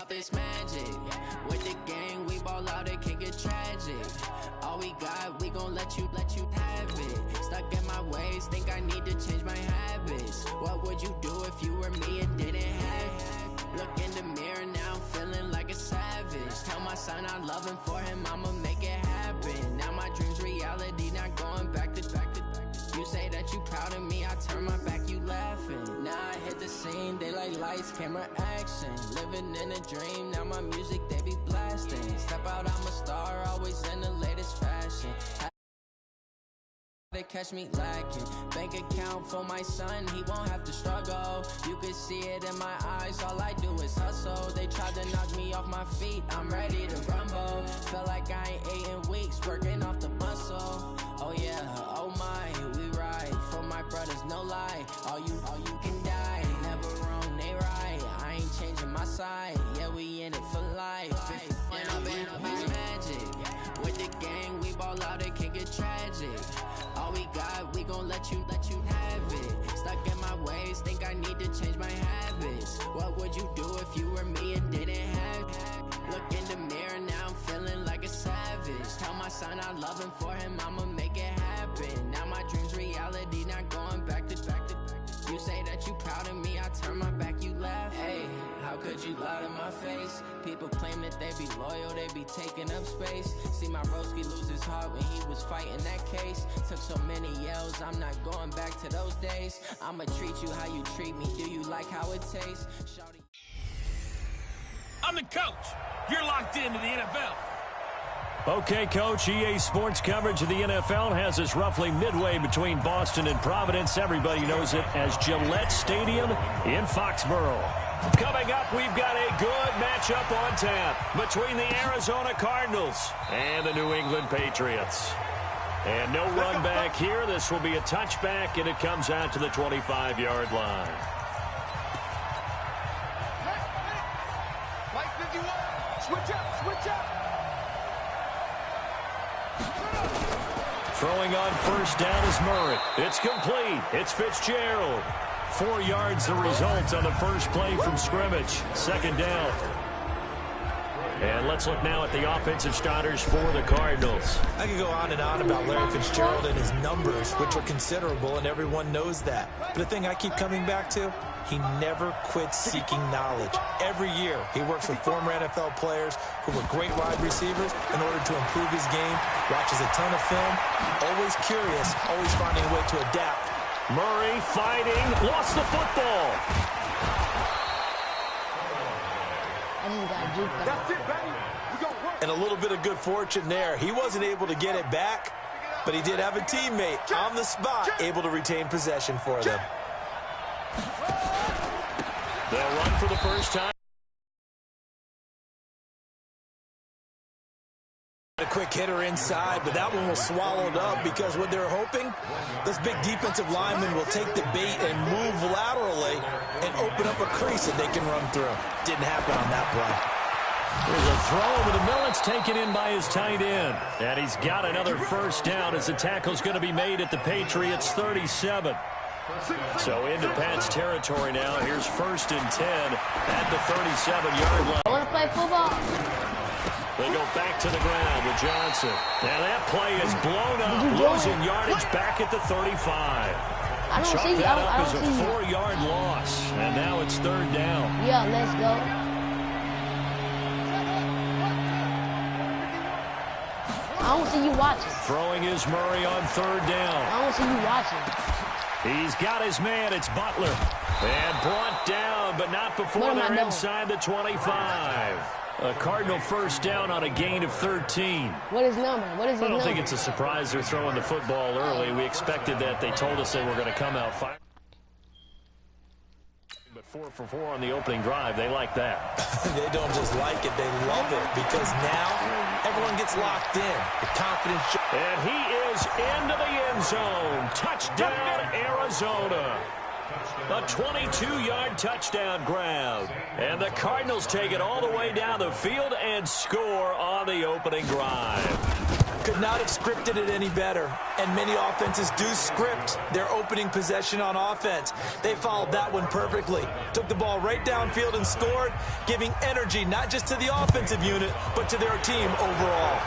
Up it's magic. With the gang, we ball out, it can get tragic. All we got, we gon' let you have it. Stuck in my ways, think I need to change my habits. What would you do if you were me and didn't have it? Look in the mirror, now I'm feeling like a savage. Tell my son I love him, for him I'ma make it happen. Now my dream's reality, not going back to. You say that you proud of me, I turn my back, you laughing. Now I hit the scene, they like lights, camera, action. Living in a dream, now my music, they be blasting. Step out, I'm a star, always in the latest fashion. They catch me lacking. Bank account for my son, he won't have to struggle. You can see it in my eyes, all I do is hustle. They tried to knock me off my feet, I'm ready to rumble. Feel like I ain't ate in weeks, working off the muscle. Oh yeah, oh my, we ride for my brothers, no lie. All you can die, never wrong, they right. I ain't changing my side, yeah, we in it for life. When up it's magic. With the gang, we ball out, it can get tragic. All we got, we gon' let you have it. Stuck in my ways, think I need to change my habits. What would you do if you were me and didn't have it? Look in the mirror, now I'm feeling like a savage. Tell my son I love him, for him I'ma make it happen. Now my dream's reality, not going back to. You say that you proud of me, I turn my back, you laugh. Hey, how could you lie to my face? People claim that they be loyal, they be taking up space. See my broski lose his heart when he was fighting that case. Took so many yells, I'm not going back to those days. I'ma treat you how you treat me, do you like how it tastes? Shawty. I'm the coach. You're locked into the NFL. Okay, Coach, EA Sports coverage of the NFL has us roughly midway between Boston and Providence. Everybody knows it as Gillette Stadium in Foxborough. Coming up, we've got a good matchup on tap between the Arizona Cardinals and the New England Patriots. And no run back here. This will be a touchback, and it comes out to the 25-yard line. Mike 51, switch up, switch up. Throwing on first down is Murray. It's complete. It's Fitzgerald. 4 yards the result on the first play from scrimmage. Second down. And let's look now at the offensive starters for the Cardinals. I could go on and on about Larry Fitzgerald and his numbers, which are considerable, and everyone knows that. But the thing I keep coming back to, he never quits seeking knowledge. Every year, he works with former NFL players who were great wide receivers in order to improve his game, watches a ton of film, always curious, always finding a way to adapt. Murray fighting, lost the football. That's it, baby. We gonna work. And a little bit of good fortune there. He wasn't able to get it back, but he did have a teammate on the spot able to retain possession for them. They'll run for the first time. A quick hitter inside, but that one was swallowed up because what they're hoping, those big defensive linemen will take the bait and move laterally and open up a crease that they can run through. Didn't happen on that play. There's a throw over the middle. It's taken in by his tight end. And he's got another first down as the tackle's going to be made at the Patriots' 37. So into Pat's territory now. Here's 1st and 10 at the 37-yard line. I want to play football. They go back to the ground with Johnson. Now that play is blown up, losing yardage back at the 35. I don't Chalk see you. that I up as don't a see you. 4-yard loss, and now it's 3rd down. Yeah, let's go. I don't see you watching. Throwing is Murray on 3rd down. I don't see you watching. He's got his man. It's Butler. And brought down, but not before they're inside the 25. A Cardinal first down on a gain of 13. What is number? What is his number? I don't think it's a surprise they're throwing the football early. We expected that. They told us they were going to come out firing. But 4 for 4 on the opening drive. They like that. They don't just like it, they love it, because now everyone gets locked in. The confidence. And he is into the end zone. Touchdown, Arizona. A 22-yard touchdown grab. And the Cardinals take it all the way down the field and score on the opening drive. Could not have scripted it any better. And many offenses do script their opening possession on offense. They followed that one perfectly. Took the ball right downfield and scored, giving energy not just to the offensive unit, but to their team overall.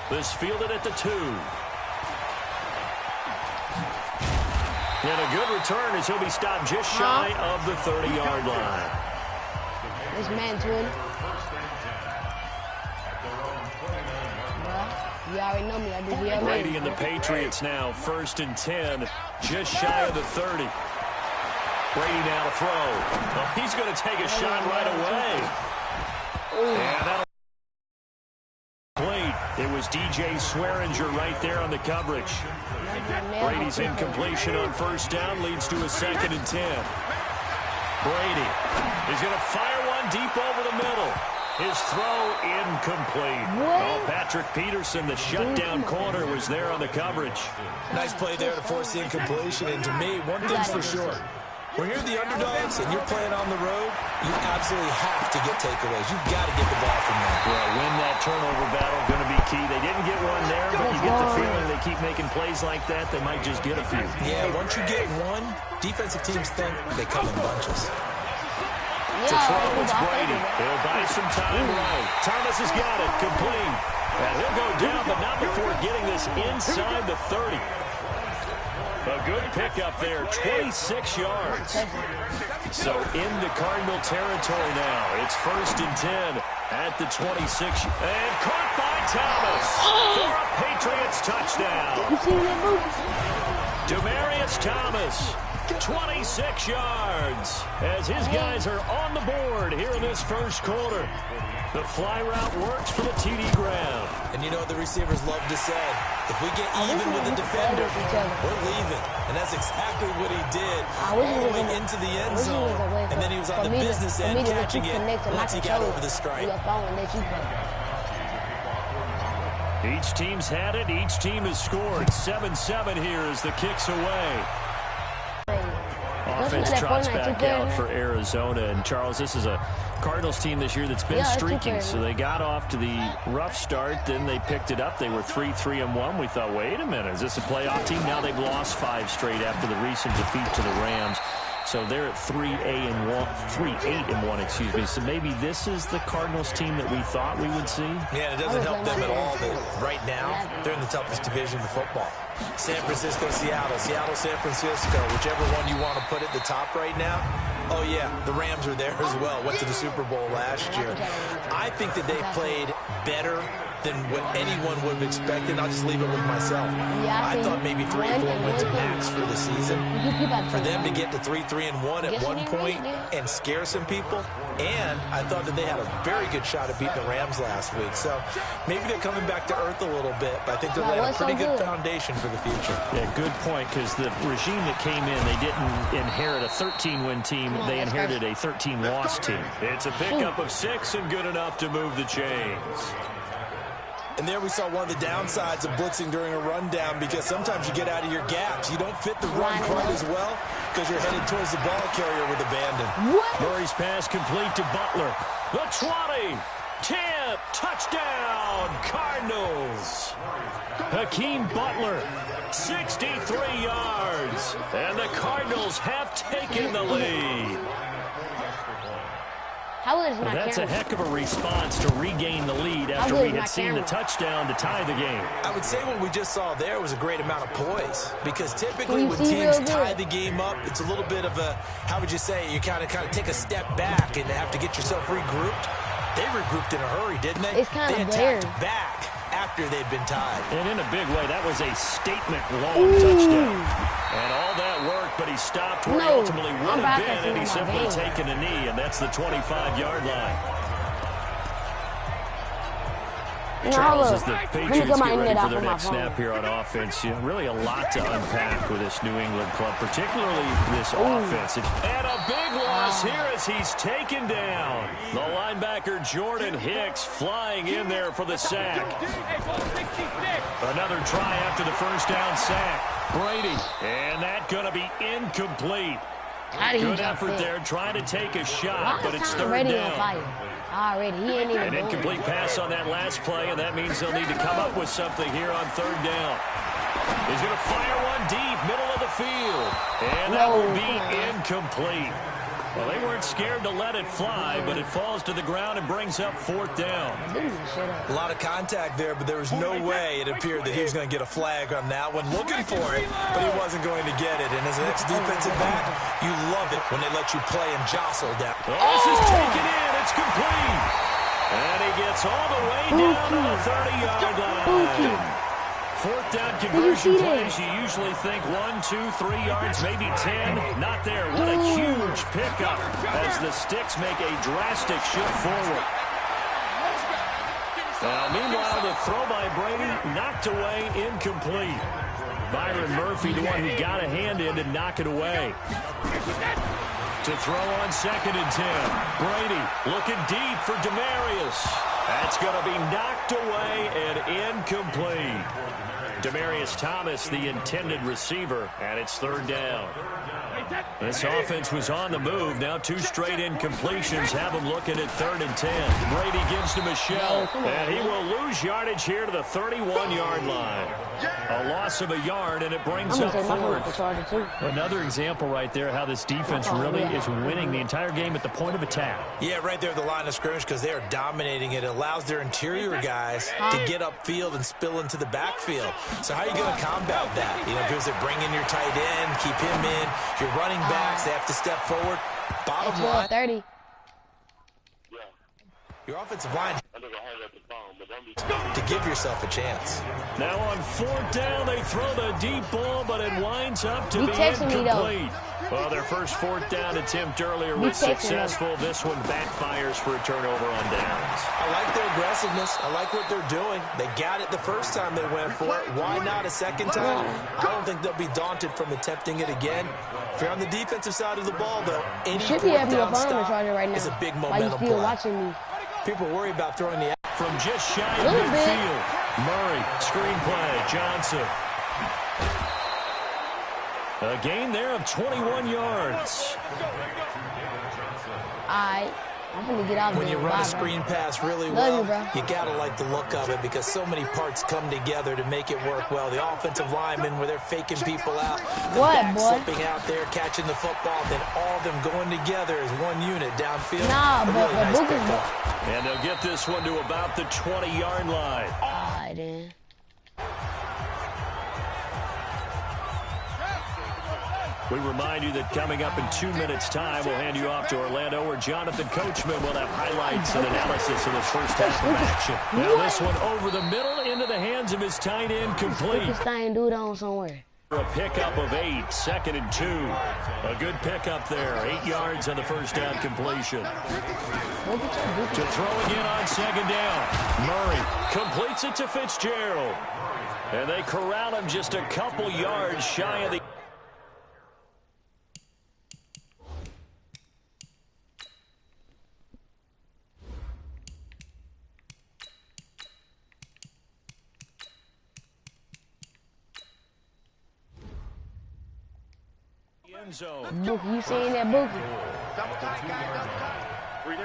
This fielded at the 2. And a good return as he'll be stopped just shy of the 30-yard line. This man to him. You already know me. I do the Brady and the Patriots now, 1st and 10, just shy of the 30. Brady now to throw. Oh, he's going to take a shot right away. And that'll complete. It was DJ Swearinger right there on the coverage. Brady's incompletion on 1st down leads to a 2nd and 10. Brady is going to fire one deep over the middle. His throw incomplete. Oh, Patrick Peterson, the shutdown corner, was there on the coverage. Nice play there to force the incompletion. And to me, one thing's for sure. When you're the underdogs and you're playing on the road, you absolutely have to get takeaways. You've got to get the ball from them. Well, win that turnover battle, going to be key. They didn't get one there, but you get the feeling they keep making plays like that, they might just get a few. Yeah, once you get one, defensive teams think they come in bunches. To throw, it's Brady. He'll buy some time right. Thomas has got it. Complete. And he'll go down, but not before getting this inside the 30. A good pickup there, 26 yards. So into Cardinal territory now. It's 1st and 10 at the 26. And caught by Thomas for a Patriots touchdown. Demaryius Thomas. 26 yards as his guys are on the board here in this 1st quarter. The fly route works for the TD ground. And you know what the receivers love to say? If we get even with the defender, we're leaving. And that's exactly what he did all the way into the end zone. And then he was on the business end catching it once he got over the stripe. Each team's had it. Each team has scored. 7-7 here as the kick's away. Offense trots back out for Arizona. And, Charles, this is a Cardinals team this year that's been streaking. So they got off to the rough start. Then they picked it up. They were 3-3-1. We thought, wait a minute, is this a playoff team? Now they've lost 5 straight after the recent defeat to the Rams. So they're at 3-8-1, excuse me. So maybe this is the Cardinals team that we thought we would see. Yeah, it doesn't help them at all that right now they're in the toughest division of football. San Francisco, Seattle, Seattle, San Francisco, whichever one you want to put at the top right now. Oh, yeah, the Rams are there as well. Went to the Super Bowl last year. I think that they played better than what anyone would have expected. I'll just leave it with myself. I thought maybe 3 or 4 wins max for the season. For them to get to 3-3-1 at one point and scare some people. And I thought that they had a very good shot at beating the Rams last week. So maybe they're coming back to earth a little bit, but I think they're laying a pretty good foundation for the future. Yeah, good point, because the regime that came in, they didn't inherit a 13-win team. They inherited a 13-loss team. It's a pickup of 6 and good enough to move the chains. And there we saw one of the downsides of blitzing during a rundown, because sometimes you get out of your gaps. You don't fit the run quite as well because you're headed towards the ball carrier with abandon. Murray's pass complete to Butler. The 20, 10, touchdown, Cardinals. Hakeem Butler, 63 yards, and the Cardinals have taken the lead. That's a heck of a response to regain the lead after we had seen the touchdown to tie the game. I would say what we just saw there was a great amount of poise, because typically when teams tie the game up, it's a little bit of a, how would you say, you kind of take a step back and have to get yourself regrouped. They regrouped in a hurry, didn't they? They attacked back after they'd been tied. And in a big way, that was a statement long touchdown. And all that worked, but he stopped where he ultimately would have been, and he's simply taken a knee, and that's the 25-yard line. Charles, as the Patriots get ready for their next snap here on offense, really a lot to unpack with this New England club, particularly this offense. And a big loss here as he's taken down. The linebacker Jordan Hicks flying in there for the sack. Another try after the first down sack. Brady, and that's going to be incomplete. Good effort there, trying to take a shot, but it's third down. Already, he ain't even An incomplete pass on that last play, and that means they'll need to come up with something here on third down. He's going to fire one deep, middle of the field, and that will be incomplete. Well, they weren't scared to let it fly, but it falls to the ground and brings up fourth down. A lot of contact there, but there was no way it appeared that he was going to get a flag on that one. Looking for it, but he wasn't going to get it. And as an ex-defensive back, you love it when they let you play and jostle down. Oh, this is taken in. It's complete. And he gets all the way down to the 30-yard line. Fourth down conversion plays, you usually think 1, 2, 3 yards, maybe 10. Not there. What a huge pickup as the Sticks make a drastic shift forward. Meanwhile, the throw by Brady knocked away, incomplete. Byron Murphy, the one who got a hand in to knock it away. To throw on 2nd and 10. Brady looking deep for Demarius. That's going to be knocked away and incomplete. Demarius Thomas, the intended receiver, and it's third down. This offense was on the move. Now 2 straight incompletions have them looking at 3rd and 10. Brady gives to Michelle, and he will lose yardage here to the 31-yard line. A loss of a yard, and it brings up 4th. Another example right there how this defense really is winning the entire game at the point of attack. Yeah, right there at the line of scrimmage because they are dominating it. It allows their interior guys to get upfield and spill into the backfield. So how are you going to combat that? You know, because they bring in your tight end, keep him in. Your running backs, they have to step forward. Bottom line, 30. your offensive line to give yourself a chance. Now on 4th down, they throw the deep ball, but it winds up to be incomplete. Well, their first 4th down attempt earlier was successful. This one backfires for a turnover on downs. I like their aggressiveness. I like what they're doing. They got it the first time they went for it. Why not a second time? I don't think they'll be daunted from attempting it again. If you're on the defensive side of the ball, though, any 4th down stop is a big momentum play. Watching me. People worry about throwing the from just shy of midfield. Murray, screenplay, Johnson. A gain there of 21 yards. I'm going to get out of When you run a screen pass really well, you got to like the look of it because so many parts come together to make it work well. The offensive linemen, where they're faking people out, the back slipping out there, catching the football, then all of them going together as one unit downfield. Really nice pickup. And they'll get this one to about the 20-yard line. Then. We remind you that coming up in 2 minutes' time, we'll hand you off to Orlando, where Jonathan Coachman will have highlights and analysis of this first half of action. Now this one over the middle into the hands of his tight end, complete. This thing do it on somewhere. A pickup of 8, 2nd and 2. A good pickup there, 8 yards on the first down completion. To throw again on 2nd down. Murray completes it to Fitzgerald. And they corral him just a couple yards shy of the zone. Bookie, you seen that, Bookie?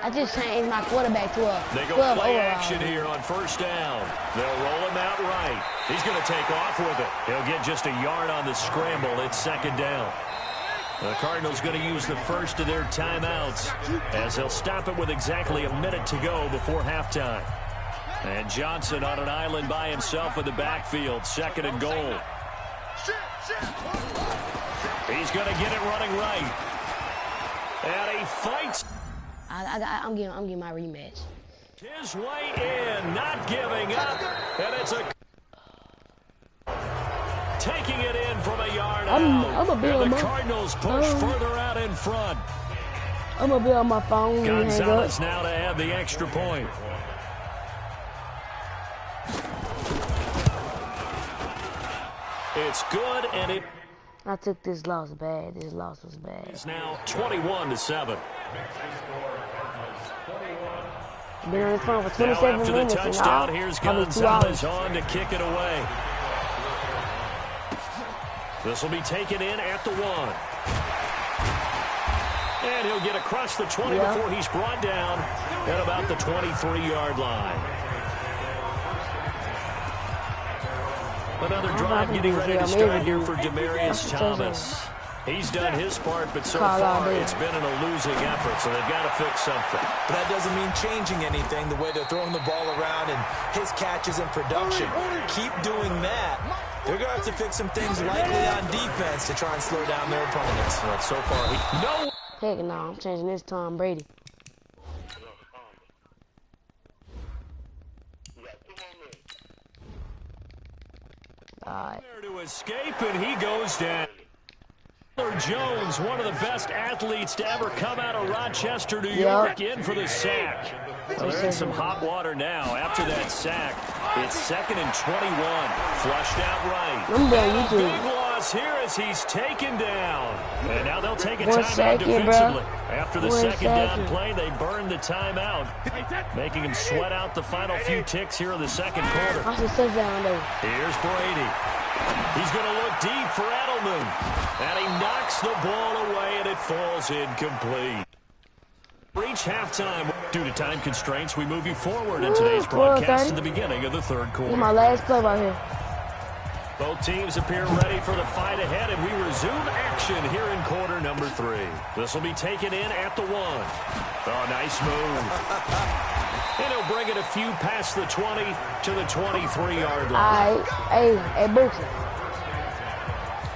I just changed my quarterback to a They go play action here on first down. They'll roll him out right. He's going to take off with it. He'll get just a yard on the scramble. It's 2nd down. The Cardinals going to use the first of their timeouts as they'll stop it with exactly a minute to go before halftime. And Johnson on an island by himself in the backfield. 2nd and goal. He's going to get it running right. And he fights. I'm getting my rematch. His way in, not giving up. And it's taking it in from a yard out. And the Cardinals push further out in front. I'm going to be on my phone. Gonzalez now to add the extra point. It's good, and it... I took this loss bad. This loss was bad. It's now 21-7. Been on this phone for 27 minutes. Now after the touchdown, here's Gonzalez on to kick it away. This will be taken in at the 1. And he'll get across the 20 before he's brought down at about the 23-yard line. Another drive getting ready to start here for Demaryius Thomas. He's done his part, but so far it's been in a losing effort, so they've got to fix something. But that doesn't mean changing anything, the way they're throwing the ball around and his catches and production. Keep doing that. They're going to have to fix some things likely on defense to try and slow down their opponents. But so far, no. Heck no, I'm changing this to Tom Brady. There to escape, and he goes down. Jones, one of the best athletes to ever come out of Rochester, New York, in for the sack. Well, they're in some hot water now. After that sack, it's 2nd and 21. Flushed out right. A big loss here as he's taken down. And now they'll take a timeout defensively. After the second down play, they burned the timeout, making him sweat out the final few ticks here in the second quarter. Here's Brady. He's going to look deep for Edelman. And he knocks the ball away, and it falls incomplete. Reach halftime. Due to time constraints, we move you forward in today's broadcast in the beginning of the third quarter. My last club out here. Both teams appear ready for the fight ahead, and we resume action here in quarter number 3. This will be taken in at the 1. Oh, nice move. And he'll bring it a few past the 20 to the 23-yard line. Hey, Bookie.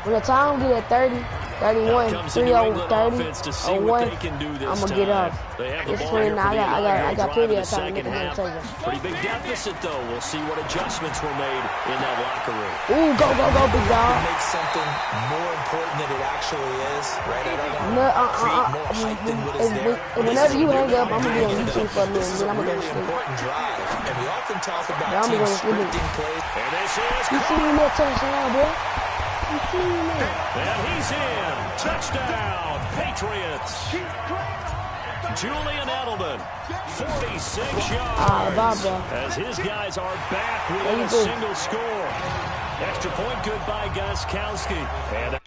When the time get at 30, 31, 30, 30, to see what they can do this I'm going to get up. They have the It's ball here for the I got plenty of time to second half. Pretty big deficit, though. We'll see what adjustments were made in that locker room. Ooh, go, big dog. Make something more important than it actually is, right? I don't want to create more hype than what is there. Whenever you hang up, I'm going to be on YouTube for a minute, and then I'm going to go to sleep. Important drive, and we often talk about I'm teams going to sleep. scripting plays. And this is... You see me in that touchdown, bro? You see me in there? And he's in. Touchdown, Patriots. Julian Edelman, 46 yards. As his guys are back with a single score. Extra point, good by Gostkowski. And